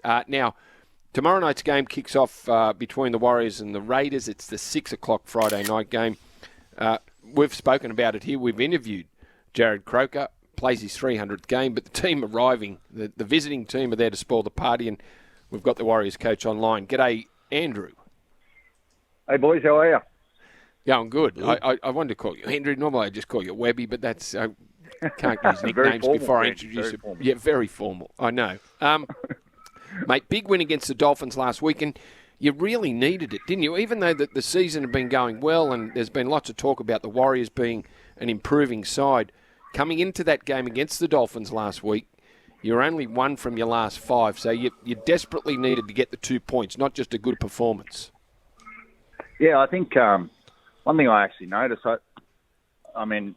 Now, tomorrow night's game kicks off between the Warriors and the Raiders. It's the 6 o'clock Friday night game. We've spoken about it here. We've interviewed Jared Croker, plays his 300th game, but the team arriving, the visiting team are there to spoil the party, and we've got the Warriors coach online. G'day, Andrew. Hey, boys, how are you? Yeah, I'm good. I wanted to call you Andrew. Normally I just call you Webby, but that's... can't use nicknames formal, before I Brent, introduce you. formal. Yeah, very formal. I know. Mate, big win against the Dolphins last week, and you really needed it, didn't you? Even though the season had been going well and there's been lots of talk about the Warriors being an improving side, coming into that game against the Dolphins last week, you're only one from your last 5, so you desperately needed to get the 2 points, not just a good performance. Yeah, I think one thing I actually noticed, I mean,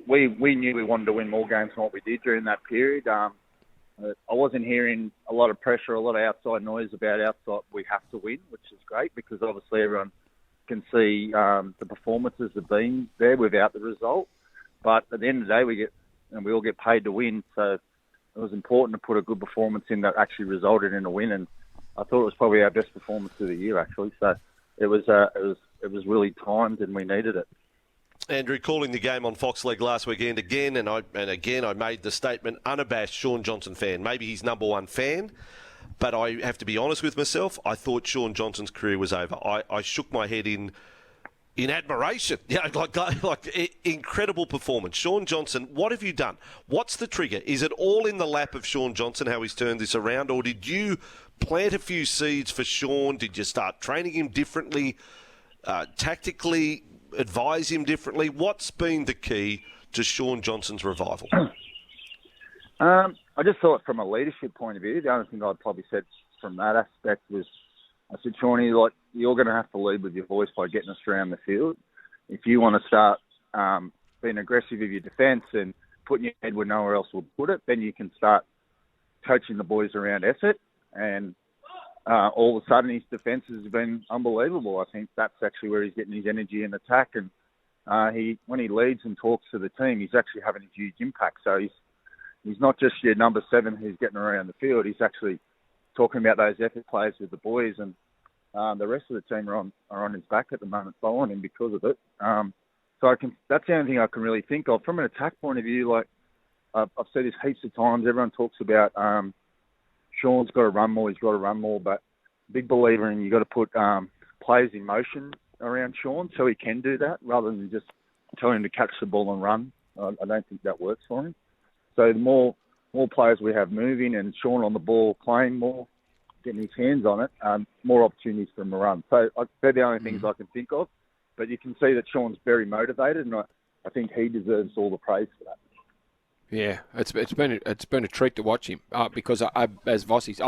we knew we wanted to win more games than what we did during that period. I wasn't hearing a lot of pressure, a lot of outside noise about outside we have to win, which is great because obviously everyone can see the performances have been there without the result. But at the end of the day, we all get paid to win, so it was important to put a good performance in that actually resulted in a win. And I thought it was probably our best performance of the year, actually. So it was really timed, and we needed it. Andrew, calling the game on Fox League last weekend again, and I made the statement, unabashed Shaun Johnson fan. Maybe he's number one fan, but I have to be honest with myself. I thought Shaun Johnson's career was over. I shook my head in admiration. Yeah, like incredible performance. Shaun Johnson, what have you done? What's the trigger? Is it all in the lap of Shaun Johnson, how he's turned this around, or did you plant a few seeds for Shaun? Did you start training him differently, tactically? Advise him differently? What's been the key to Shaun Johnson's revival? I just thought from a leadership point of view, the only thing I'd probably said from that aspect was, I said, Shaunie, like, you're going to have to lead with your voice by getting us around the field. If you want to start being aggressive with your defence and putting your head where nowhere else will put it, then you can start coaching the boys around effort. And all of a sudden, his defence has been unbelievable. I think that's actually where he's getting his energy and attack. And when he leads and talks to the team, he's actually having a huge impact. So he's not just your number 7 who's getting around the field. He's actually talking about those effort plays with the boys, and the rest of the team are on his back at the moment, following him because of it. So that's the only thing I can really think of from an attack point of view. Like I've said this heaps of times. Everyone talks about Shaun's got to run more. He's got to run more, but big believer in you got to put players in motion around Shaun so he can do that rather than just tell him to catch the ball and run. I don't think that works for him. So the more players we have moving and Shaun on the ball playing more, getting his hands on it, more opportunities for him to run. So they're the only things I can think of. But you can see that Shaun's very motivated, and I think he deserves all the praise for that. Yeah, it's been a treat to watch him because as Vossy,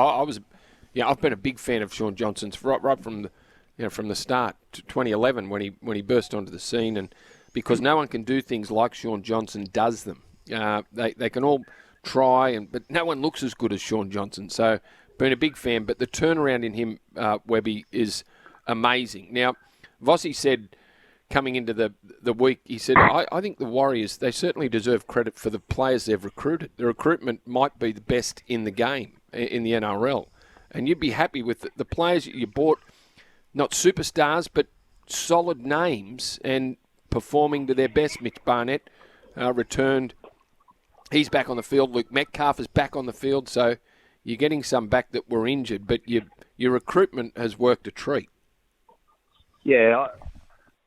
I've been a big fan of Shaun Johnson's right from the start to 2011 when he burst onto the scene, and because no one can do things like Shaun Johnson does them. They can all try, but no one looks as good as Shaun Johnson. So been a big fan, but the turnaround in him, Webby, is amazing. Now, Vossy said, coming into the week, he said, I think the Warriors, they certainly deserve credit for the players they've recruited. The recruitment might be the best in the game, in the NRL. And you'd be happy with the players you bought, not superstars, but solid names and performing to their best. Mitch Barnett returned. He's back on the field. Luke Metcalf is back on the field. So you're getting some back that were injured, but your recruitment has worked a treat. Yeah,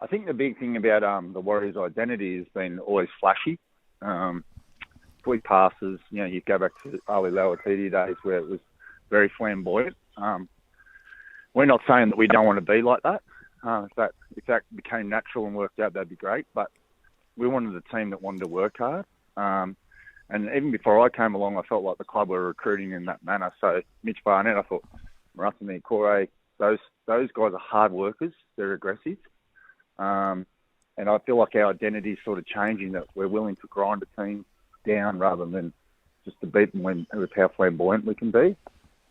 I think the big thing about the Warriors' identity has been always flashy. Quick passes, you go back to early Lauatiti days where it was very flamboyant. We're not saying that we don't want to be like that. If that became natural and worked out, that'd be great. But we wanted a team that wanted to work hard. And even before I came along, I felt like the club were recruiting in that manner. So Mitch Barnett, I thought, Marasimi, Corey, those guys are hard workers. They're aggressive. And I feel like our identity is sort of changing, that we're willing to grind a team down rather than just to beat them with how flamboyant we can be.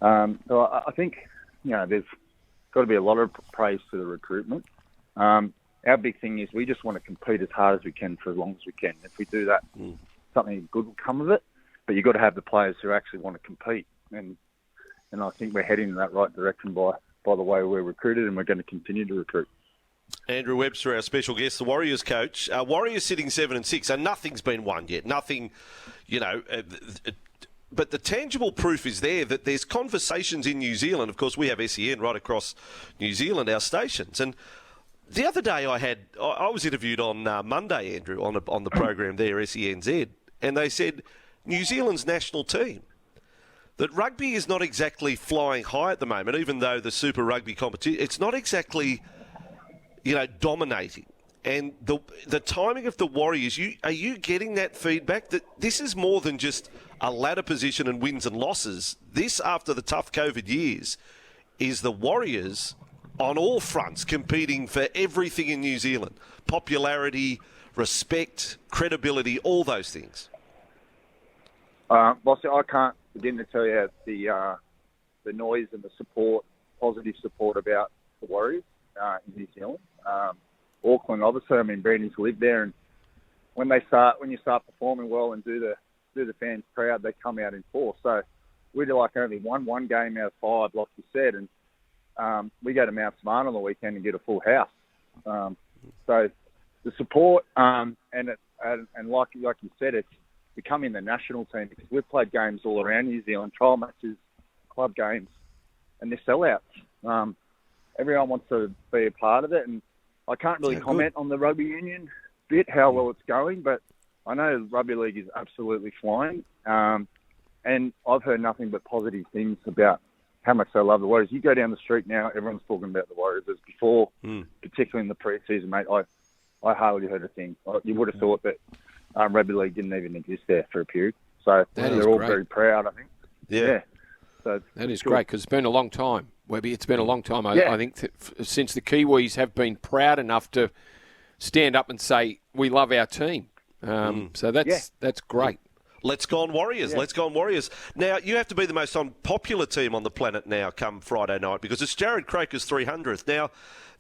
So I think, there's got to be a lot of praise to the recruitment. Our big thing is we just want to compete as hard as we can for as long as we can. If we do that, something good will come of it. But you've got to have the players who actually want to compete. And I think we're heading in that right direction by the way we're recruited, and we're going to continue to recruit. Andrew Webster, our special guest, the Warriors coach. Warriors sitting 7-6, and nothing's been won yet. Nothing, but the tangible proof is there that there's conversations in New Zealand. Of course, we have SEN right across New Zealand, our stations. And the other day I was interviewed on Monday, Andrew, on the program there, SENZ, and they said New Zealand's national team, that rugby is not exactly flying high at the moment, even though the Super Rugby competition, it's not exactly, dominating. And the timing of the Warriors, are you getting that feedback that this is more than just a ladder position and wins and losses? This, after the tough COVID years, is the Warriors on all fronts competing for everything in New Zealand. Popularity, respect, credibility, all those things. Bossy, I can't begin to tell you the noise and the support, positive support about the Warriors in New Zealand. Auckland, obviously, Brandy's lived there, and when you start performing well and do the fans proud, they come out in force. So we do only one game out of 5, like you said, and we go to Mount Smart on the weekend and get a full house. So the support and like you said, it's becoming the national team, because we've played games all around New Zealand, trial matches, club games, and they're sellouts. Everyone wants to be a part of it, and I can't really comment on the rugby union bit, how well it's going, but I know rugby league is absolutely flying, and I've heard nothing but positive things about how much they love the Warriors. You go down the street now, everyone's talking about the Warriors. As before, particularly in the pre-season, mate, I hardly heard a thing. You would have thought that rugby league didn't even exist there for a period. So they're all very proud, I think. Yeah. So that is great, because it's been a long time, Webby. It's been a long time. I think since the Kiwis have been proud enough to stand up and say, we love our team. So that's great. Let's go on Warriors. Yeah. Let's go on Warriors. Now, you have to be the most unpopular team on the planet now come Friday night, because it's Jared Croker's 300th. Now,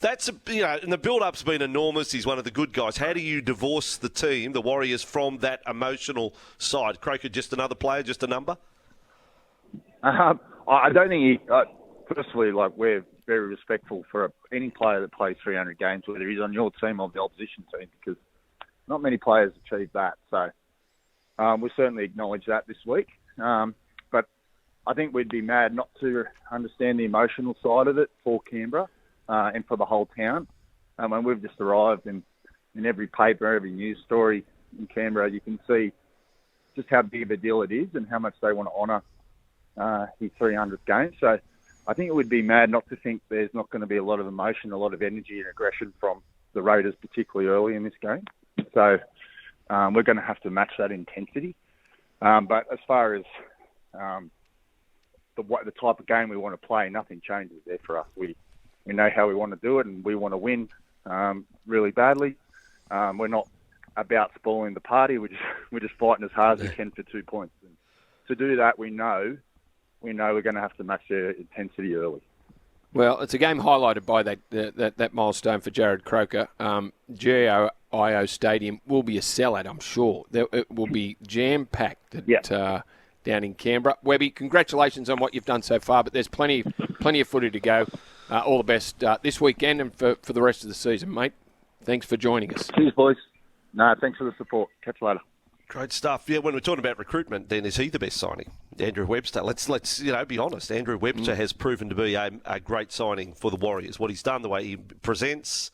that's, and the build-up's been enormous. He's one of the good guys. How do you divorce the team, the Warriors, from that emotional side? Croker just another player, just a number? I don't think firstly, we're very respectful for any player that plays 300 games, whether he's on your team or the opposition team, because not many players achieve that. So we certainly acknowledge that this week. But I think we'd be mad not to understand the emotional side of it for Canberra and for the whole town. When we've just arrived, and in every paper, every news story in Canberra, you can see just how big of a deal it is and how much they want to honour his 300th game. So I think it would be mad not to think there's not going to be a lot of emotion, a lot of energy and aggression from the Raiders, particularly early in this game. So we're going to have to match that intensity. But as far as the type of game we want to play, nothing changes there for us. We know how we want to do it, and we want to win really badly. We're not about spoiling the party. We're just fighting as hard as we can for 2 points. And to do that, we know we're going to have to match their intensity early. Well, it's a game highlighted by that milestone for Jared Croker. GIO Stadium will be a sellout, I'm sure. It will be jam-packed down in Canberra. Webby, congratulations on what you've done so far, but there's plenty of footy to go. All the best this weekend and for the rest of the season, mate. Thanks for joining us. Cheers, boys. No, thanks for the support. Catch you later. Great stuff. Yeah, when we're talking about recruitment, then is he the best signing? Andrew Webster. Let's be honest. Andrew Webster has proven to be a great signing for the Warriors. What he's done, the way he presents,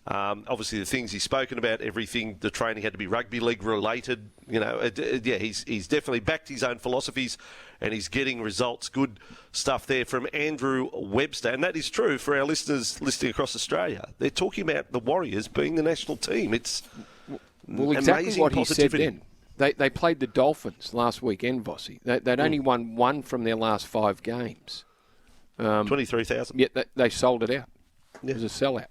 obviously the things he's spoken about, everything, the training had to be rugby league related. He's definitely backed his own philosophies, and he's getting results. Good stuff there from Andrew Webster, and that is true for our listeners listening across Australia. They're talking about the Warriors being the national team. It's exactly what he said positivity. then. They played the Dolphins last weekend, Vossy. They'd only won one from their last 5 games. 23,000. Yeah, they sold it out. It was a sellout.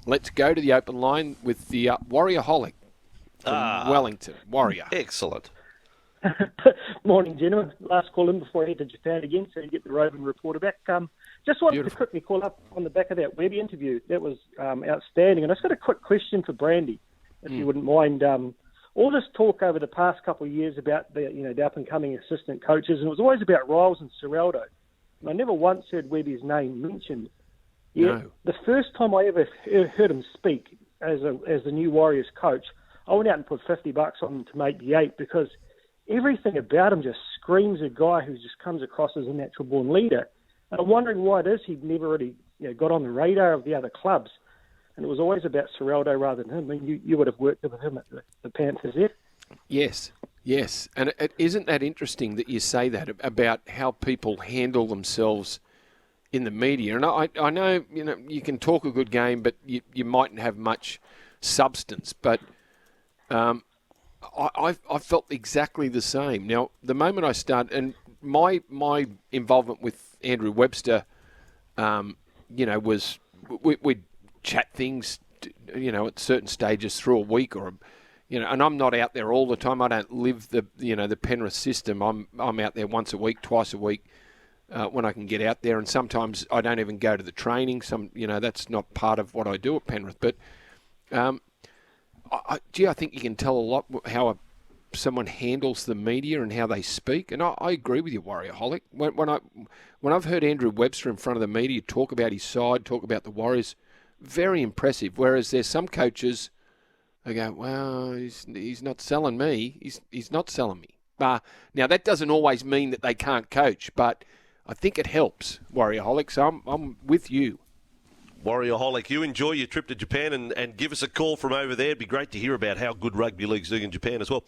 Let's go to the open line with the Warriorholic from Wellington. Warrior. Excellent. Morning, gentlemen. Last call in before I head to Japan again, so you get the roving reporter back. Just wanted to quickly call up on the back of that Webby interview. That was outstanding. And I've got a quick question for Brandy, if you wouldn't mind. All this talk over the past couple of years about the up-and-coming assistant coaches, and it was always about Riles and Ciraldo. And I never once heard Webby's name mentioned. Yet, No. the first time I ever heard him speak as the new Warriors coach, I went out and put $50 on him to make the 8 because everything about him just screams a guy who just comes across as a natural-born leader. And I'm wondering why it is he never really got on the radar of the other clubs. And it was always about Seraldo rather than him. I mean, you would have worked with him at the Panthers there. Yes. And isn't that interesting that you say that about how people handle themselves in the media? And I know, you can talk a good game, but you mightn't have much substance. But I felt exactly the same. Now, the moment I started, and my involvement with Andrew Webster, was we'd chat things, at certain stages through a week and I'm not out there all the time. I don't live the Penrith system. I'm out there once a week, twice a week when I can get out there, and sometimes I don't even go to the training. That's not part of what I do at Penrith. But I think you can tell a lot how someone handles the media and how they speak. And I agree with you, Warriorholic. When I've heard Andrew Webster in front of the media talk about his side, talk about the Warriors, very impressive. Whereas there's some coaches, I go, well, he's not selling me. He's not selling me. Now, that doesn't always mean that they can't coach, but I think it helps, Warriorholic. So I'm with you. Warriorholic, you enjoy your trip to Japan and give us a call from over there. It'd be great to hear about how good rugby league's doing in Japan as well.